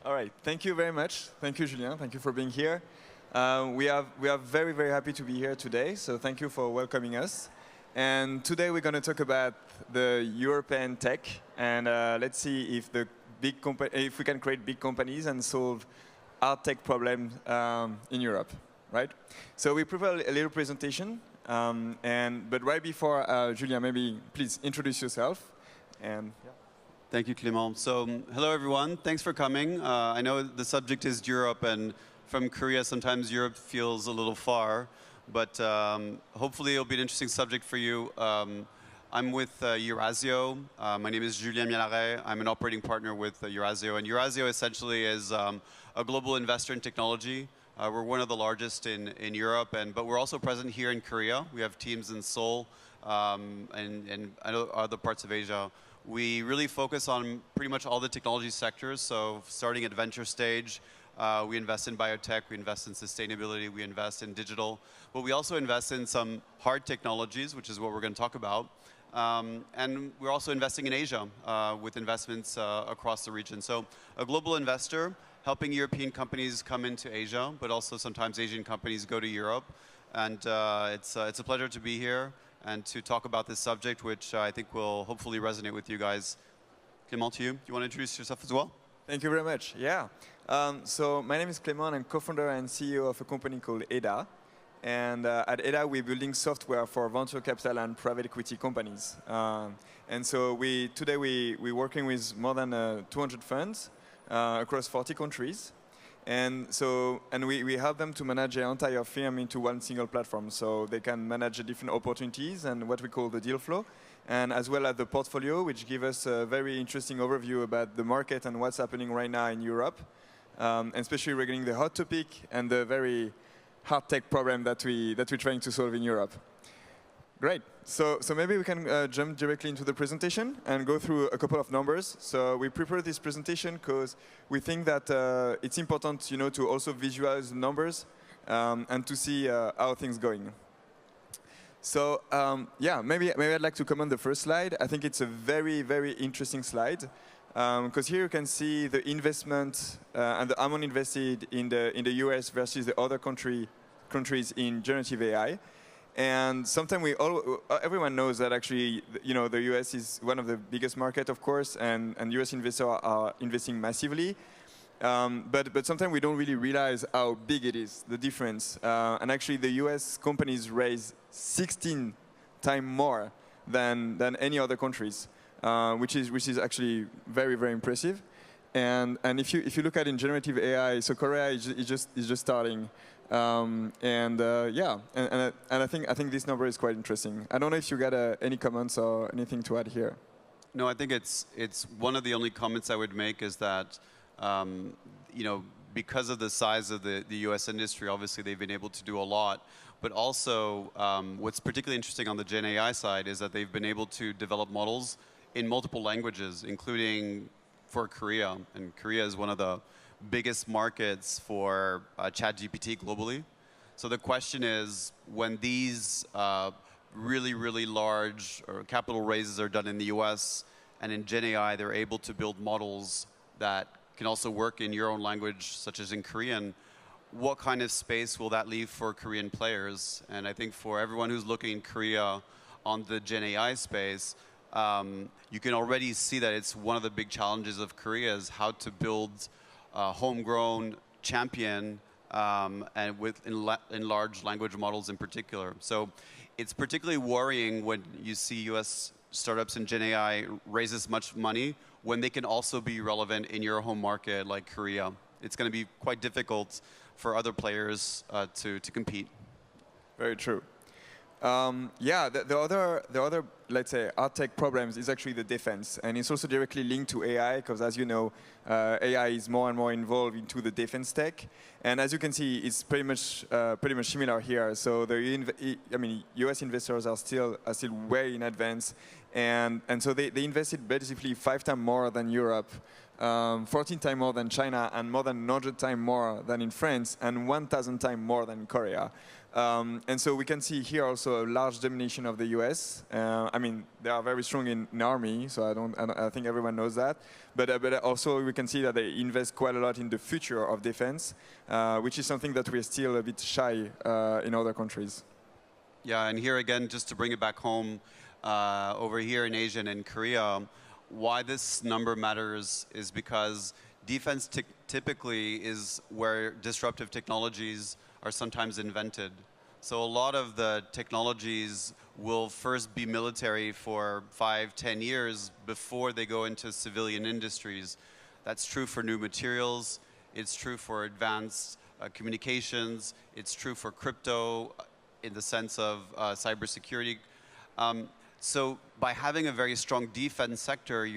All right. Thank you very much. Thank you, Julien. Thank you for being here. We are very, very happy to be here today. So thank you for welcoming us. And today we're going to talk about the European tech. And let's see if if we can create big companies and solve hard tech problems in Europe, right? So we prepared a little presentation. But right before, Julien, maybe please introduce yourself. And yeah. Thank you, Clément. So, hello everyone. Thanks for coming. I know the subject is Europe, and from Korea, sometimes Europe feels a little far, but hopefully it'll be an interesting subject for you. I'm with Eurazeo. My name is Julien Mialaret. I'm an operating partner with Eurazeo, and Eurazeo essentially is a global investor in technology. We're one of the largest in Europe, but we're also present here in Korea. We have teams in Seoul and other parts of Asia. We really focus on pretty much all the technology sectors, so starting at venture stage, we invest in biotech, we invest in sustainability, we invest in digital, but we also invest in some hard technologies, which is what we're going to talk about. And we're also investing in Asia with investments across the region. So a global investor helping European companies come into Asia, but also sometimes Asian companies go to Europe. And it's a pleasure to be here and to talk about this subject, which I think will hopefully resonate with you guys. Clément, to you. Do you want to introduce yourself as well? Thank you very much. Yeah. So my name is Clément. I'm co-founder and CEO of a company called ADA. And at ADA, we're building software for venture capital and private equity companies. And so today we're working with more than 200 funds across 40 countries. And we help them to manage their entire firm into one single platform. So they can manage the different opportunities and what we call the deal flow, and as well as the portfolio, which gives us a very interesting overview about the market and what's happening right now in Europe, and especially regarding the hot topic and the very hard tech problem that we're trying to solve in Europe. Great. So maybe we can jump directly into the presentation and go through a couple of numbers. So we prepared this presentation because we think that it's important, to also visualize the numbers and to see how things going. So yeah, maybe I'd like to comment the first slide. I think it's a very, very interesting slide because here you can see the investment and the amount invested in the US versus the other countries in generative AI. And sometimes everyone knows that actually, the US is one of the biggest markets, of course, and US investors are investing massively. But sometimes we don't really realize how big it is, the difference. And actually, the US companies raise 16 times more than any other countries, which is actually very, very impressive. And if you look at in generative AI, so Korea is just starting. Yeah, and I think this number is quite interesting. I don't know if you got any comments or anything to add here. No, I think it's one of the only comments I would make is that because of the size of the U.S. industry, obviously they've been able to do a lot. But also, what's particularly interesting on the Gen AI side is that they've been able to develop models in multiple languages, including for Korea. And Korea is one of the biggest markets for ChatGPT globally. So the question is, when these really, really large capital raises are done in the US and in Gen AI, they're able to build models that can also work in your own language, such as in Korean, what kind of space will that leave for Korean players? And I think for everyone who's looking in Korea on the Gen AI space, you can already see that it's one of the big challenges of Korea is how to build homegrown champion and in large language models in particular. So it's particularly worrying when you see US startups in Gen AI raise this much money when they can also be relevant in your home market like Korea. It's going to be quite difficult for other players to compete. Very true. Yeah, the other, let's say, hard tech problems is actually the defense, and it's also directly linked to AI because, as you know, AI is more and more involved into the defense tech, and as you can see, it's pretty much similar here. So U.S. investors are still way in advance, and so they invested basically 5 times more than Europe, 14 times more than China, and more than 100 times more than in France, and 1,000 times more than Korea. And so we can see here also a large domination of the US. I mean, they are very strong in army, so I think everyone knows that. But also we can see that they invest quite a lot in the future of defense, which is something that we're still a bit shy in other countries. Yeah, and here again, just to bring it back home, over here in Asia and in Korea, why this number matters is because defense typically is where disruptive technologies are sometimes invented. So a lot of the technologies will first be military for 5, 10 years before they go into civilian industries. That's true for new materials, it's true for advanced communications, it's true for crypto in the sense of cybersecurity. So by having a very strong defense sector,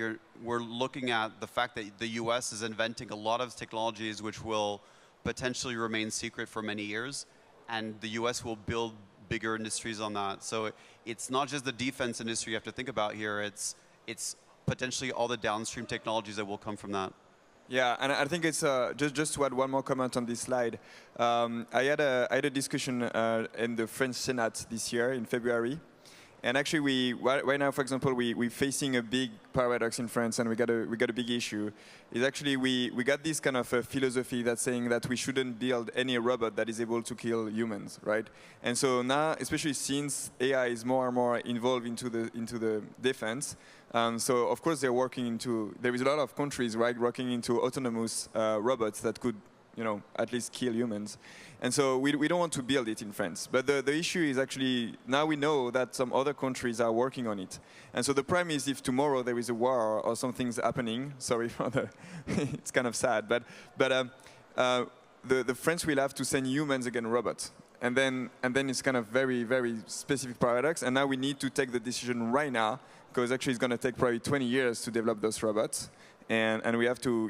we're looking at the fact that the US is inventing a lot of technologies which will potentially remain secret for many years, and the US will build bigger industries on that. So it's not just the defense industry you have to think about here, it's potentially all the downstream technologies that will come from that. Yeah, and I think it's just to add one more comment on this slide. I had a discussion in the French Senate this year in February. And actually, right now, for example, we're facing a big paradox in France, and we got a big issue. Is actually we got this kind of a philosophy that's saying that we shouldn't build any robot that is able to kill humans, right? And so now, especially since AI is more and more involved into the defense, so of course they're working into. There is a lot of countries, right, working into autonomous robots that could, at least kill humans. And so we don't want to build it in France. But the issue is actually, now we know that some other countries are working on it. And so the problem is if tomorrow there is a war or something's happening, sorry for it's kind of sad, but the French will have to send humans against robots. And then it's kind of very, very specific paradox. And now we need to take the decision right now, because actually it's going to take probably 20 years to develop those robots. And we have to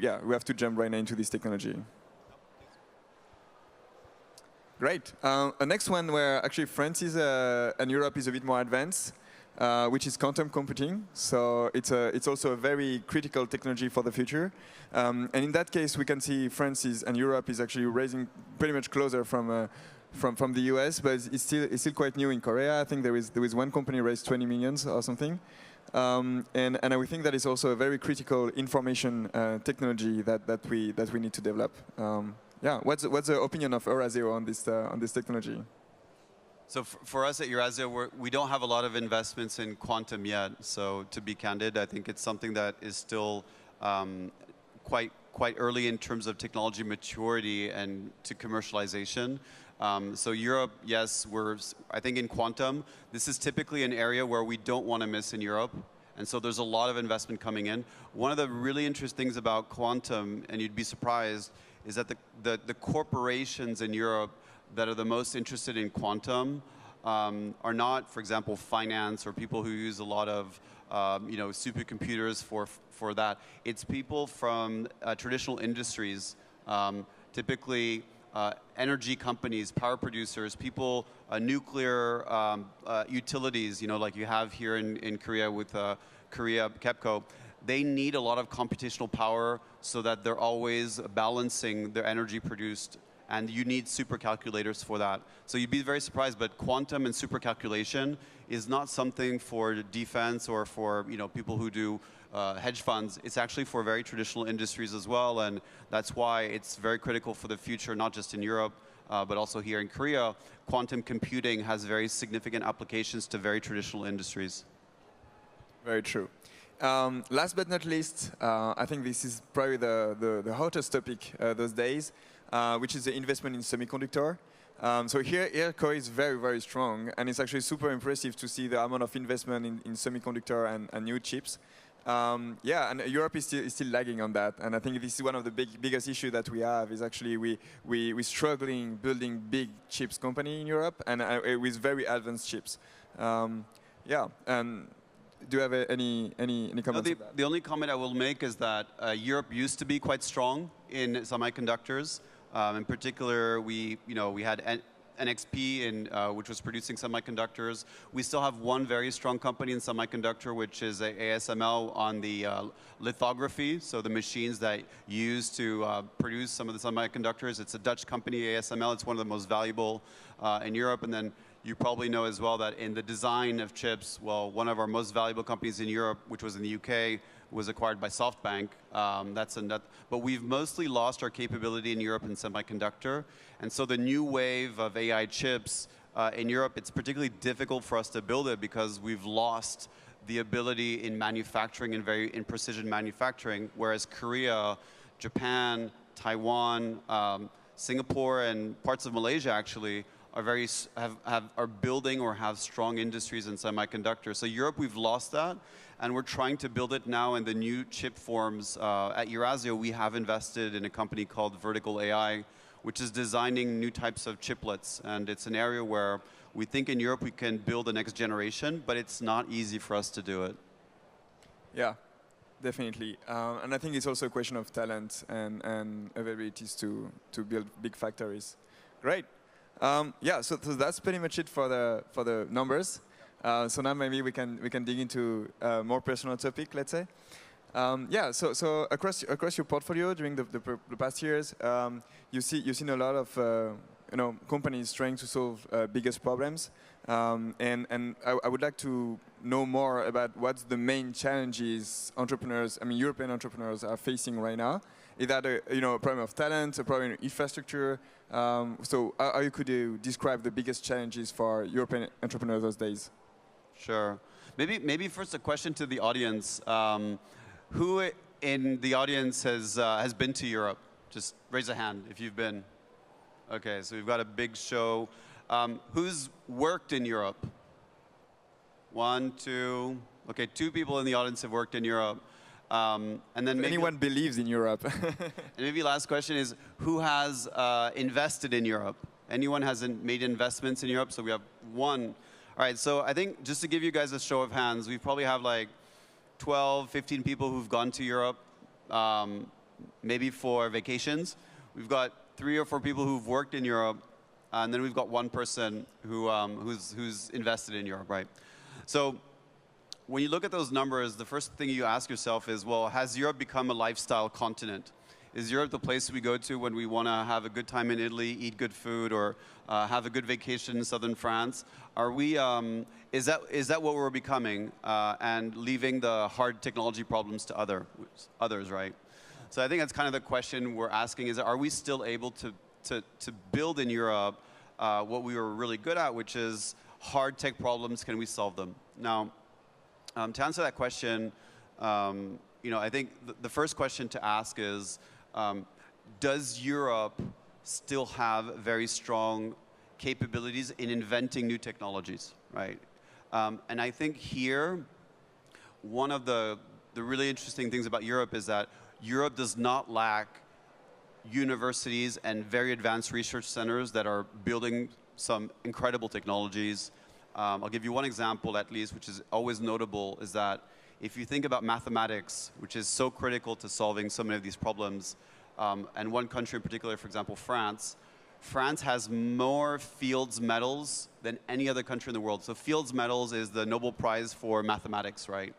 jump right now into this technology. Great. The next one where actually France is and Europe is a bit more advanced, which is quantum computing. So it's also a very critical technology for the future. And in that case, we can see France and Europe is actually raising pretty much closer from the US, but it's still quite new in Korea. I think there is one company raised 20 million or something. And we think that is also a very critical information technology that we need to develop. Yeah, what's the opinion of Eurazeo on this technology? So for us at Eurazeo, we don't have a lot of investments in quantum yet. So to be candid, I think it's something that is still quite early in terms of technology maturity and to commercialization. So Europe, yes, I think in quantum, this is typically an area where we don't want to miss in Europe. And so there's a lot of investment coming in. One of the really interesting things about quantum, and you'd be surprised, is that the corporations in Europe that are the most interested in quantum are not, for example, finance or people who use a lot of supercomputers for that. It's people from traditional industries, typically energy companies, power producers, people, nuclear utilities, like you have here in Korea with Korea KEPCO. They need a lot of computational power so that they're always balancing their energy produced, and you need supercalculators for that. So you'd be very surprised, but quantum and supercalculation is not something for defense or for people who do hedge funds. It's actually for very traditional industries as well, and that's why it's very critical for the future, not just in Europe, but also here in Korea. Quantum computing has very significant applications to very traditional industries. Very true. Last but not least, I think this is probably the hottest topic those days, which is the investment in semiconductor. So here Korea is very, very strong, and it's actually super impressive to see the amount of investment in semiconductor and new chips. Yeah, and Europe is still lagging on that, and I think this is one of the biggest issues that we have. Is actually we're struggling building big chips company in Europe, and with very advanced chips. Yeah, and do you have any comments on that? The only comment I will make is that Europe used to be quite strong in semiconductors. In particular, we had NXP, which was producing semiconductors. We still have one very strong company in semiconductor, which is ASML on the lithography, so the machines that use to produce some of the semiconductors. It's a Dutch company, ASML. It's one of the most valuable in Europe. And then you probably know as well that in the design of chips, well, one of our most valuable companies in Europe, which was in the UK, was acquired by SoftBank. But we've mostly lost our capability in Europe in semiconductor. And so the new wave of AI chips in Europe, it's particularly difficult for us to build it because we've lost the ability in manufacturing and in precision manufacturing, whereas Korea, Japan, Taiwan, Singapore, and parts of Malaysia actually are building or have strong industries in semiconductors. So Europe, we've lost that, and we're trying to build it now in the new chip forms. At Eurazeo, we have invested in a company called Vertical AI, which is designing new types of chiplets, and it's an area where we think in Europe we can build the next generation, but it's not easy for us to do it. Yeah, definitely. And I think it's also a question of talent and availabilities to build big factories. Great. Yeah, so that's pretty much it for the numbers. So now maybe we can dig into a more personal topic, let's say. Yeah, so across your portfolio during the past years, you've seen a lot of companies trying to solve biggest problems, and I would like to know more about what's the main challenges European entrepreneurs are facing right now. Is that a problem of talent, a problem of infrastructure? So how you could describe the biggest challenges for European entrepreneurs those days? Sure. Maybe first a question to the audience. Who in the audience has been to Europe? Just raise a hand if you've been. Okay, so we've got a big show. Who's worked in Europe? 1, 2. Okay, 2 people in the audience have worked in Europe. And then maybe anyone believes in Europe. And maybe last question is, who has invested in Europe? Anyone hasn't made investments in Europe? So we have 1. All right, so I think just to give you guys a show of hands, we probably have like 12, 15 people who've gone to Europe, maybe for vacations. We've got 3 or 4 people who've worked in Europe, and then we've got 1 person who's invested in Europe, right? So when you look at those numbers, the first thing you ask yourself is, well, has Europe become a lifestyle continent? Is Europe the place we go to when we want to have a good time in Italy, eat good food, or have a good vacation in southern France? Is that what we're becoming, and leaving the hard technology problems to others, right? So I think that's kind of the question we're asking: is are we still able to build in Europe what we were really good at, which is hard tech problems? Can we solve them? Now, to answer that question, I think the first question to ask is, does Europe still have very strong capabilities in inventing new technologies, right? And I think here, one of the really interesting things about Europe is that Europe does not lack universities and very advanced research centers that are building some incredible technologies. I'll give you one example at least, which is always notable, is that if you think about mathematics, which is so critical to solving so many of these problems, and one country in particular, for example, France has more Fields medals than any other country in the world. So Fields medals is the Nobel Prize for mathematics, right?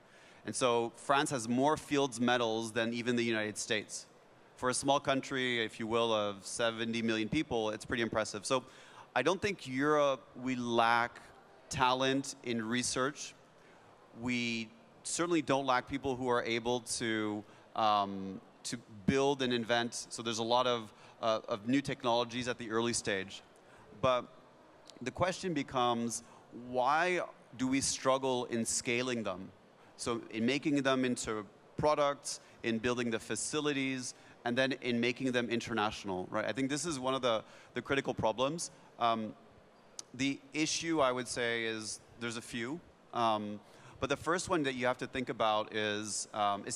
And so France has more Fields medals than even the United States. For a small country, if you will, of 70 million people, it's pretty impressive. So I don't think Europe, we lack talent in research. We certainly don't lack people who are able to build and invent. So there's a lot of new technologies at the early stage. But the question becomes, why do we struggle in scaling them? So in making them into products, in building the facilities, and then in making them international, right? I think this is one of the critical problems. The issue, I would say, is there's a few. But the first one that you have to think about is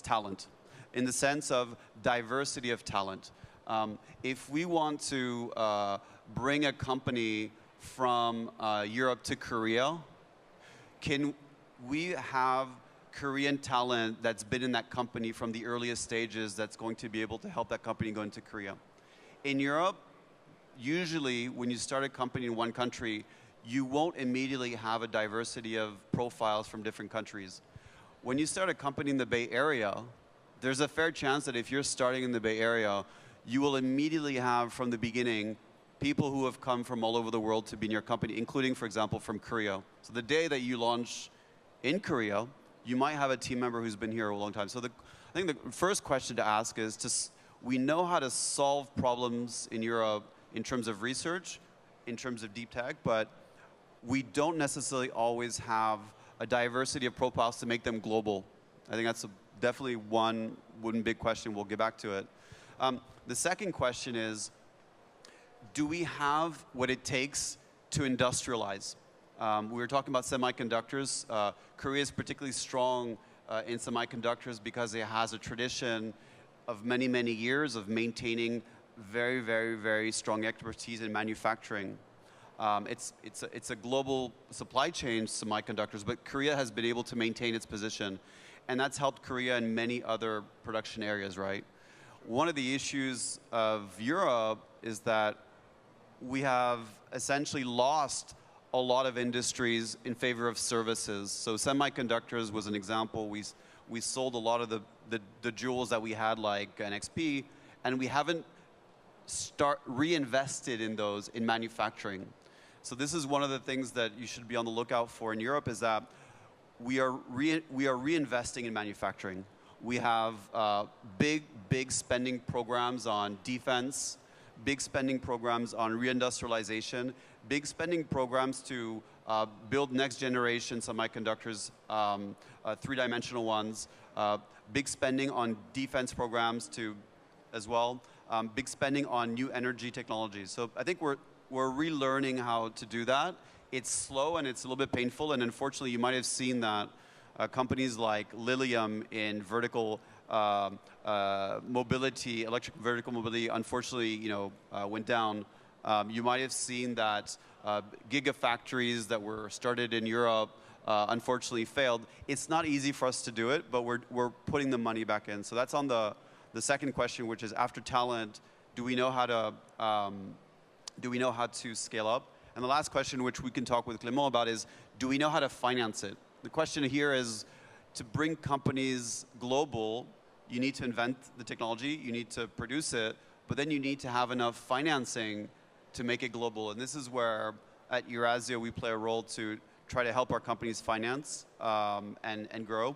talent, in the sense of diversity of talent. If we want to bring a company from Europe to Korea, can we have Korean talent that's been in that company from the earliest stages that's going to be able to help that company go into Korea? In Europe, usually when you start a company in one country, you won't immediately have a diversity of profiles from different countries. When you start a company in the Bay Area, there's a fair chance that if you're starting in the Bay Area, you will immediately have from the beginning people who have come from all over the world to be in your company, including, for example, from Korea. So the day that you launch in Korea, you might have a team member who's been here a long time. So I think the first question to ask is, we know how to solve problems in Europe in terms of research, in terms of deep tech, but we don't necessarily always have a diversity of profiles to make them global. I think that's definitely one big question. We'll get back to it. The second question is, do we have what it takes to industrialize? We were talking about semiconductors. Korea is particularly strong in semiconductors because it has a tradition of many, many years of maintaining very, very, very strong expertise in manufacturing. It's a global supply chain, semiconductors, but Korea has been able to maintain its position. And that's helped Korea in many other production areas, right? One of the issues of Europe is that we have essentially lost a lot of industries in favor of services. So semiconductors was an example. We sold a lot of the jewels that we had, like an XP, and we haven't reinvested in those in manufacturing. So this is one of the things that you should be on the lookout for in Europe, is that we are reinvesting in manufacturing. We have big spending programs on defense, big spending programs on reindustrialization, big spending programs to build next generation semiconductors, three-dimensional ones, big spending on defense programs as well, big spending on new energy technologies. So I think we're relearning how to do that. It's slow and it's a little bit painful, and unfortunately you might have seen that companies like Lilium in vertical mobility, electric vertical mobility, unfortunately, went down. You might have seen that gigafactories that were started in Europe unfortunately failed. It's not easy for us to do it, but we're putting the money back in. So that's on the second question, which is, after talent, do we know how to scale up? And the last question, which we can talk with Clément about, is, do we know how to finance it? The question here is, to bring companies global, you need to invent the technology, you need to produce it, but then you need to have enough financing to make it global. And this is where, at Eurazeo, we play a role to try to help our companies finance and grow.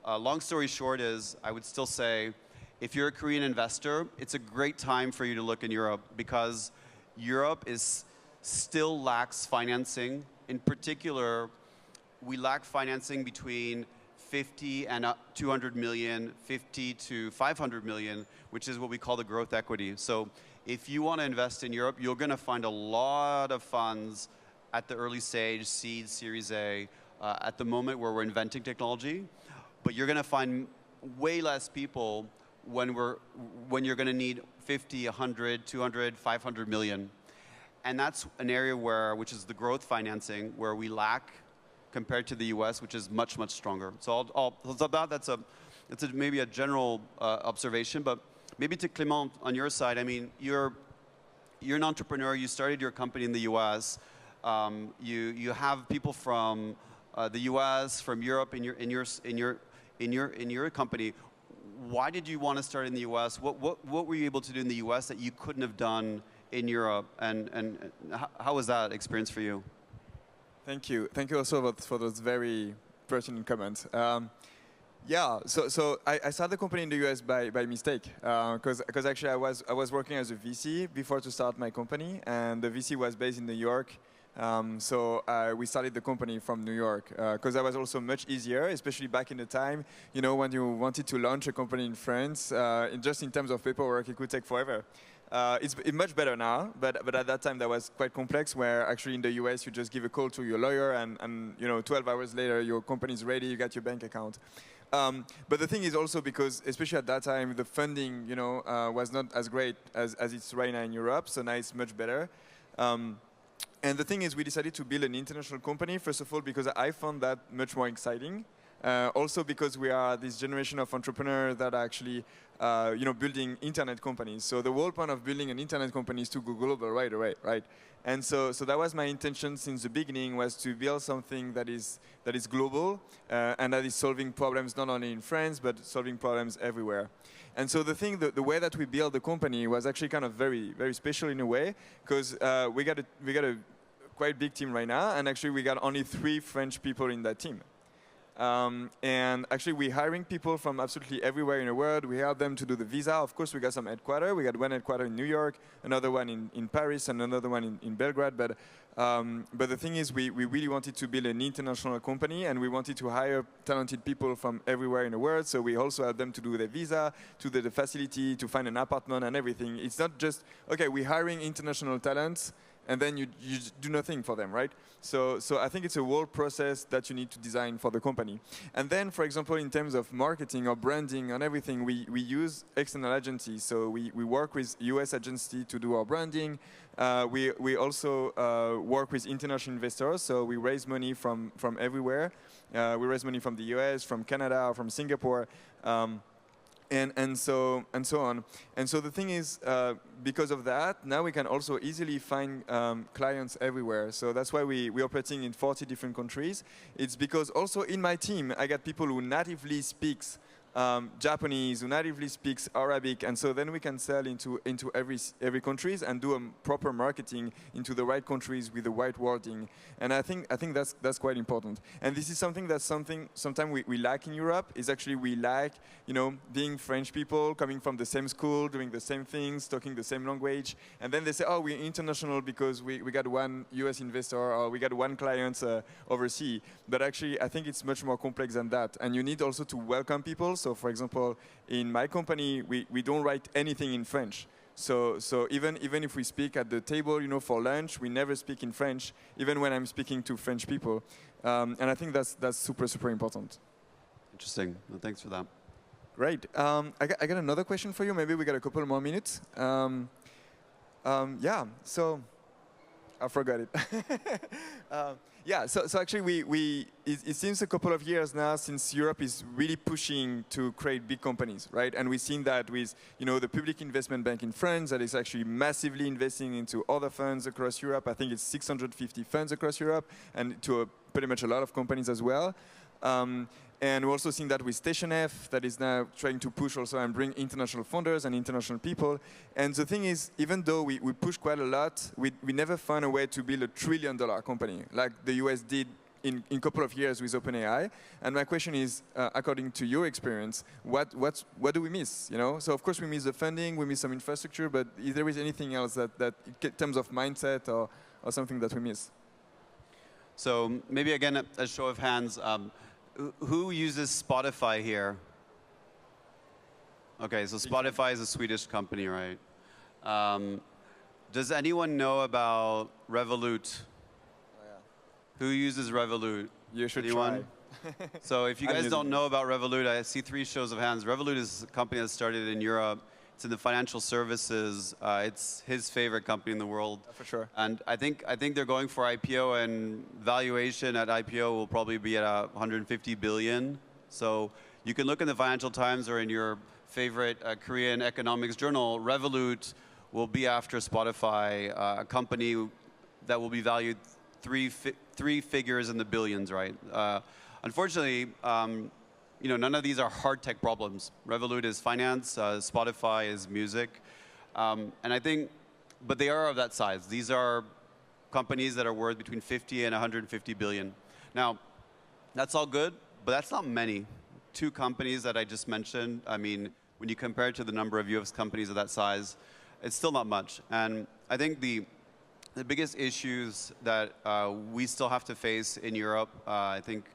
Long story short is, I would still say, if you're a Korean investor, it's a great time for you to look in Europe, because Europe still lacks financing. In particular, we lack financing between 50 and 200 million, 50 to 500 million, which is what we call the growth equity. So if you want to invest in Europe, you're going to find a lot of funds at the early stage, seed, Series A, at the moment where we're inventing technology. But you're going to find way less people when you're going to need 50, 100, 200, 500 million. And that's an area which is the growth financing, where we lack compared to the US, which is much, much stronger. So that's maybe a general observation, but maybe to Clément, on your side, I mean, you're an entrepreneur, you started your company in the US, you have people from the US, from Europe in your company. Why did you want to start in the US? What were you able to do in the US that you couldn't have done in Europe, and how was that experience for you? Thank you. Thank you also for those very pertinent comments. Yeah, so I started the company in the US by mistake, because actually I was working as a VC before to start my company, and the VC was based in New York. So we started the company from New York, because that was also much easier, especially back in the time, when you wanted to launch a company in France, just in terms of paperwork, it could take forever. It's much better now, but at that time that was quite complex, where actually in the US you just give a call to your lawyer, and 12 hours later your company is ready, you got your bank account. But the thing is also, because especially at that time the funding was not as great as it's right now in Europe, so now it's much better. And the thing is, we decided to build an international company, first of all, because I found that much more exciting. Also because we are this generation of entrepreneurs that are actually building internet companies. So the whole point of building an internet company is to go global right away, right? And so that was my intention since the beginning, was to build something that is global and that is solving problems not only in France, but solving problems everywhere. And so the way that we built the company was actually kind of very, very special in a way, because we got a quite big team right now, and actually we got only 3 French people in that team. And actually we're hiring people from absolutely everywhere in the world. We help them to do the visa. Of course, we got some headquarters. We got one headquarters in New York, another one in Paris, and another one in Belgrade. But the thing is, we really wanted to build an international company, and we wanted to hire talented people from everywhere in the world. So we also help them to do their visa, to do the facility, to find an apartment and everything. It's not just, okay, we're hiring international talents, and then you do nothing for them, right? So I think it's a whole process that you need to design for the company. And then, for example, in terms of marketing or branding and everything, we use external agencies. So we work with US agency to do our branding. We also work with international investors. So we raise money from everywhere. We raise money from the US, from Canada, from Singapore. And so on. And so the thing is, because of that, now we can also easily find clients everywhere. So that's why we're operating in 40 different countries. It's because also in my team, I got people who natively speaks Japanese, who natively speaks Arabic, and so then we can sell into every countries and do a proper marketing into the right countries with the right wording. And I think that's quite important. And this is something sometimes we lack in Europe. Is actually we lack being French people coming from the same school, doing the same things, talking the same language, and then they say, oh, we're international because we got one US investor or we got one client overseas. But actually, I think it's much more complex than that. And you need also to welcome people. So for example, in my company, we don't write anything in French. So even if we speak at the table, for lunch, we never speak in French, even when I'm speaking to French people. And I think that's super, super important. Interesting. Well, thanks for that. Great. I got another question for you. Maybe we got a couple more minutes. Yeah, so I forgot it. Yeah, so actually it seems a couple of years now since Europe is really pushing to create big companies, right? And we've seen that with, the Public Investment Bank in France that is actually massively investing into other funds across Europe. I think it's 650 funds across Europe, and to pretty much a lot of companies as well. And we're also seeing that with Station F, that is now trying to push also and bring international funders and international people. And the thing is, even though we push quite a lot, we never found a way to build $1 trillion company, like the US did in a couple of years with OpenAI. And my question is, according to your experience, what do we miss? So of course we miss the funding, we miss some infrastructure, but if there is anything else that in terms of mindset or something that we miss? So maybe again, a show of hands. Who uses Spotify here? Okay, so Spotify is a Swedish company, right? Does anyone know about Revolut? Oh, yeah. Who uses Revolut? You should Anyone? try. So if you guys don't know about Revolut, I see 3 shows of hands. Revolut is a company that started in Europe. It's in the financial services. It's his favorite company in the world. For sure. And I think they're going for IPO, and valuation at IPO will probably be at 150 billion. So you can look in the Financial Times or in your favorite Korean economics journal. Revolut will be after Spotify, a company that will be valued three figures in the billions, right? Unfortunately, none of these are hard tech problems. Revolut is finance, Spotify is music. And I think, but they are of that size. These are companies that are worth between 50 and 150 billion. Now, that's all good, but that's not many. 2 companies that I just mentioned, I mean, when you compare it to the number of US companies of that size, it's still not much. And I think the biggest issues that we still have to face in Europe, I think,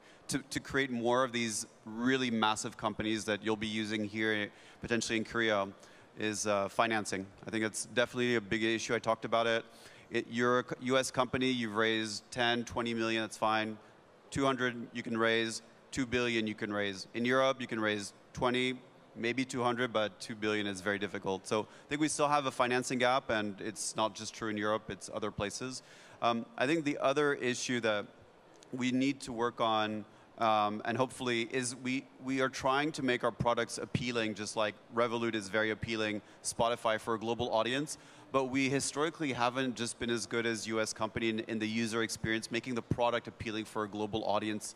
to create more of these really massive companies that you'll be using here, potentially in Korea, is financing. I think it's definitely a big issue. I talked about it. You're a US company, you've raised 10, 20 million, that's fine. 200 you can raise, 2 billion you can raise. In Europe, you can raise 20, maybe 200, but 2 billion is very difficult. So I think we still have a financing gap, and it's not just true in Europe, it's other places. I think the other issue that we need to work on and hopefully we are trying to make our products appealing, just like Revolut is very appealing, Spotify for a global audience. But we historically haven't just been as good as US company in the user experience, making the product appealing for a global audience.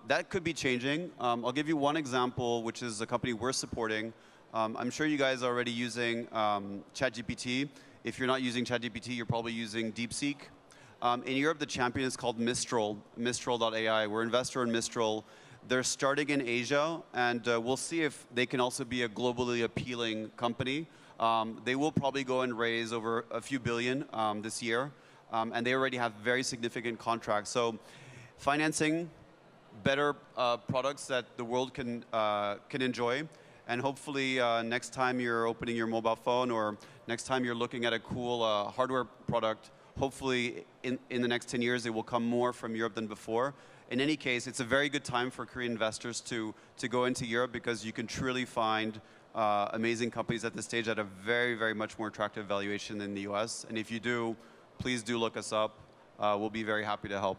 That could be changing. I'll give you one example, which is a company we're supporting. I'm sure you guys are already using ChatGPT. If you're not using ChatGPT, you're probably using DeepSeek. In Europe, the champion is called Mistral, Mistral.ai. We're an investor in Mistral. They're starting in Asia, and we'll see if they can also be a globally appealing company. They will probably go and raise over a few billion this year, and they already have very significant contracts. So financing better products that the world can enjoy, and hopefully next time you're opening your mobile phone or next time you're looking at a cool hardware product, hopefully in the next 10 years it will come more from Europe than before. In any case, it's a very good time for Korean investors to go into Europe because you can truly find amazing companies at this stage at a very, very much more attractive valuation than the US. And if you do, please do look us up. We'll be very happy to help.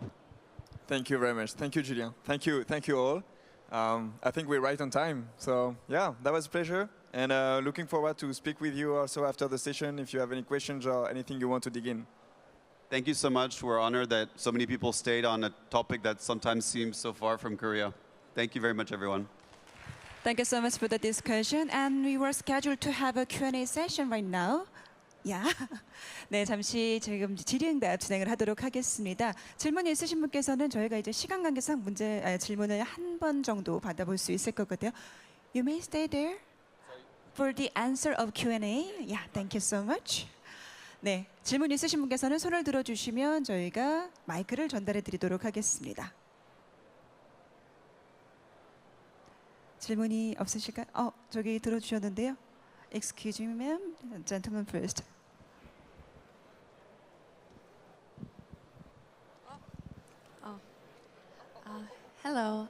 Thank you very much. Thank you, Julien. Thank you all. I think we're right on time. So yeah, that was a pleasure. And looking forward to speak with you also after the session if you have any questions or anything you want to dig in. Thank you so much. We're honored that so many people stayed on a topic that sometimes seems so far from Korea. Thank you very much, everyone. Thank you so much for the discussion. And we were scheduled to have a Q&A session right now. Yeah. 네, 잠시 지금 질의응답 진행을 하도록 하겠습니다. 질문이 있으신 분께서는 저희가 이제 시간 관계상 질문을 한 번 정도 받아볼 수 있을 것 같아요. You may stay there for the answer of Q&A. Yeah, thank you so much. 네, 질문 있으신 분께서는 손을 들어주시면 저희가 마이크를 전달해 드리도록 하겠습니다. 질문이 없으실까요? 저기 들어주셨는데요. Excuse me, ma'am. Gentleman first. Hello.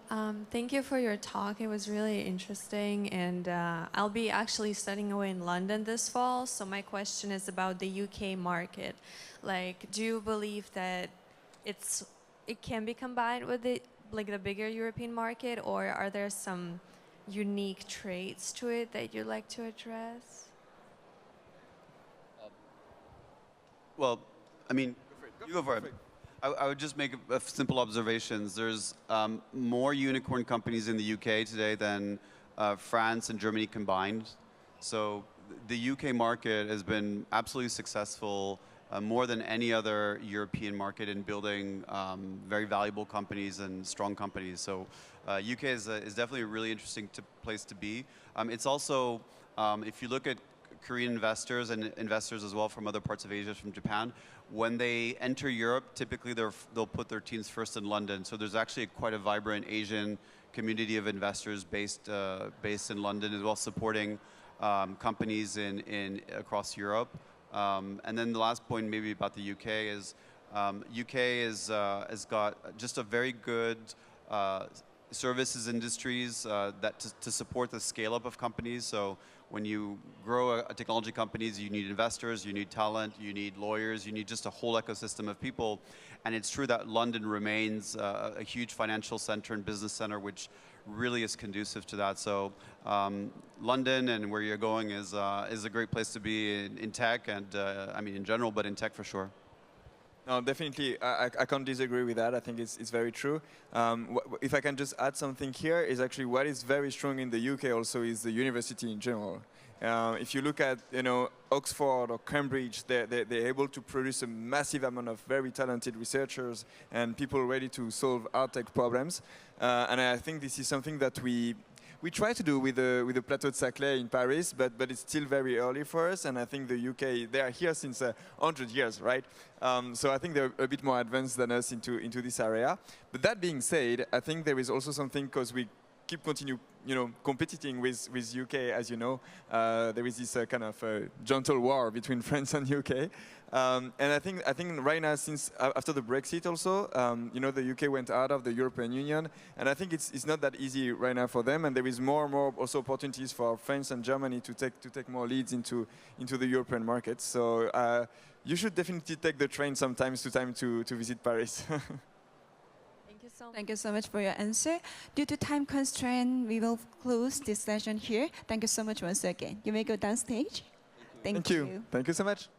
Thank you for your talk. It was really interesting, and I'll be actually studying away in London this fall. So my question is about the UK market. Like, do you believe that it can be combined with the bigger European market, or are there some unique traits to it that you'd like to address? Well, I mean, you go for it. I would just make a simple observations. There's more unicorn companies in the UK today than France and Germany combined. So the UK market has been absolutely successful, more than any other European market in building very valuable companies and strong companies. So UK is definitely a really interesting place to be. It's also, if you look at Korean investors and investors as well from other parts of Asia, from Japan, when they enter Europe, typically they'll put their teams first in London. So there's actually quite a vibrant Asian community of investors based in London as well, supporting companies across Europe. And then the last point maybe about the UK is UK has got just a very good services industries to support the scale up of companies. So when you grow a technology companies, you need investors, you need talent, you need lawyers, you need just a whole ecosystem of people. And it's true that London remains a huge financial center and business center, which really is conducive to that. So London and where you're going is a great place to be in tech, and I mean in general, but in tech for sure. No, definitely, I can't disagree with that. I think it's very true. If I can just add something here, is actually what is very strong in the UK also is the university in general. If you look at Oxford or Cambridge, they're able to produce a massive amount of very talented researchers and people ready to solve hard tech problems. And I think this is something that we try to do with the Plateau de Saclay in Paris, but it's still very early for us. And I think the UK, they are here since 100 years, right? So I think they're a bit more advanced than us into this area. But that being said, I think there is also something, because we continue competing with UK, as you know. There is this kind of gentle war between France and UK. And I think right now, since after the Brexit also, the UK went out of the European Union, and I think it's not that easy right now for them. And there is more and more also opportunities for France and Germany to take more leads into the European market. So you should definitely take the train sometimes to visit Paris. Thank you Thank you so much for your answer. Due to time constraint, we will close this session here. Thank you so much once again. You may go downstage. Thank you. Thank you so much.